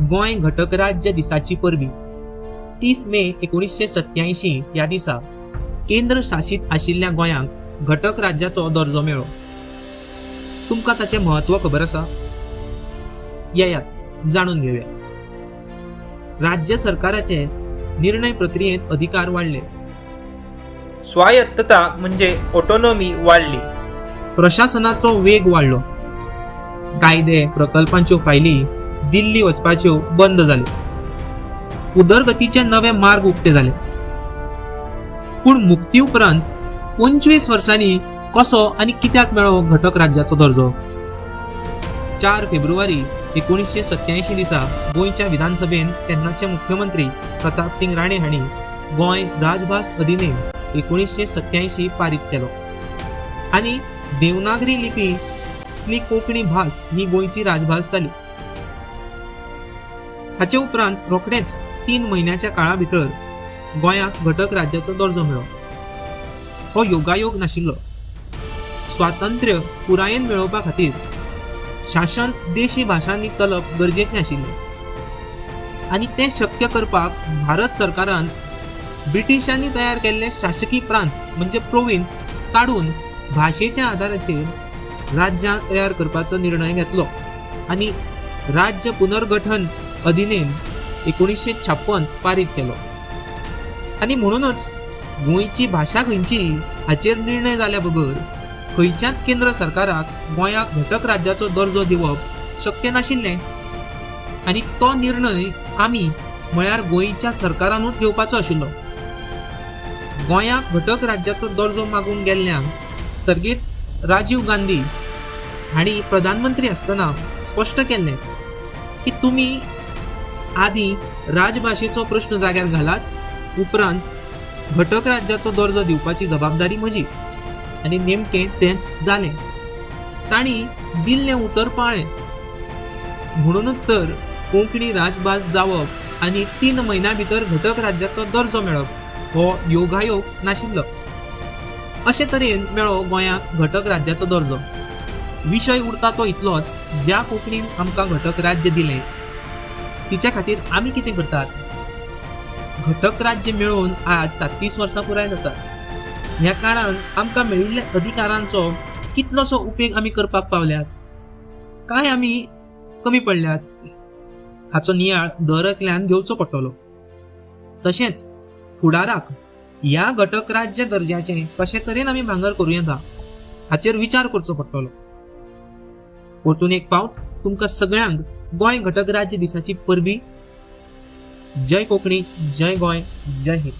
गोंय घटक राज्य दिसाची परबी 30 मे 1987 ह्या दिसा केंद्र शासित आशिल्ल्या गोंयांक घटक राज्याचो दर्जो मेळ्ळो। तुमकां ताचे महत्व खबर आसा? येयात जाणून घेवया। राज्य सरकाराचे निर्णय प्रक्रियेत अधिकार वाढले, स्वायत्तता म्हणजे ऑटोनॉमी वाढली, प्रशासनाचो वेग वाढलो, कायदे प्रकल्पांच्यो फायली दिल्ली वचपाच्यो बंद जाल्यो, उदरगतीचे नवे मार्ग उक्ते झाले। पूण मुक्ती उपरांत 25 वर्सांनी कसो आनी कित्याक मेळ्ळो घटक राज्याचो दर्जो? 4 फेब्रुवारी 1987 दिसा गोंयच्या विधानसभेन तेन्नाचे मुख्यमंत्री प्रताप सिंग राणे हांणी गोंय राजभास अधिनियम 1987 पारीत केलो आनी देवनागरी लिपींतली कोंकणी भास ही गोंयची राजभास जाली। हाचे उपरांत रोखडेच 3 म्हयन्याच्या काळा भितर गोंयाक घटक राज्याचो दर्जो मेळ्ळो। हो योगायोग नाशिल्लो। स्वातंत्र्य पुरायेन मेळोवपा खातीर शासन देशी भाशांनी चलप गरजेचें आशिल्लें आनी तें शक्य करपाक भारत सरकारान ब्रिटिशांनी तयार केल्ले शासकीय प्रांत म्हणजे प्रोविन्स काडून भाशेच्या आदाराचेर राज्यां तयार करपाचो निर्णय घेतलो आनी राज्य पुनर्गठन अधिनियम 1956 पारीत केलो। आनी म्हणूनच गोंयची भाशा खंयची हाचेर निर्णय जाल्या बगर खंयच्याच केंद्र सरकाराक गोंयाक घटक राज्याचो दर्जो दिवप शक्य नाशिल्लें आनी तो निर्णय आमी म्हळ्यार गोंयच्या सरकारानूच घेवपाचो आशिल्लो। गोंयाक घटक राज्याचो दर्जो मागून गेल्ल्यांक सर्गेत राजीव गांधी हांणी प्रधानमंत्री आसतना स्पश्ट केल्लें की तुमी आदी राजभाशेचो प्रश्न जाग्यार घालात, उपरांत घटक राज्याचो दर्जो दिवपाची जबाबदारी म्हजी। आनी नेमकें तेंच जालें। तांणी दिल्लें उतर पाळ्ळें। म्हणूनच तर कोंकणी राजभास जावप आनी 3 म्हयन्यां भितर घटक राज्याचो दर्जो मेळप हो योगायोग नाशिल्लो। अशे तरेन मेळ्ळो गोंयाक घटक राज्याचो दर्जो। विशय उरता तो इतलोच, ज्या कोंकणीन आमकां घटक राज्य दिलें तिच्या खातीर आमी कितें करतात? घटक राज्य मेळोवन आज 37 वर्सां पुराय जातात। ह्या काळान आमकां मेळिल्ल्या अधिकारांचो कितलोसो उपेग आमी करपाक पावल्यात, काय आमी कमी पडल्यात हाचो नियाळ दर एकल्यान घेवचो पडटलो। तशेंच फुडाराक ह्या घटक राज्य दर्ज्याचे कशे तरेन आमी भांगर करूं येता हाचेर विचार करचो पडटलो। परतून एक फावट तुमकां सगळ्यांक गोंय घटक राज्य दिसाची परबी। जय कोंकणी, जय गोंय, जय हिंद।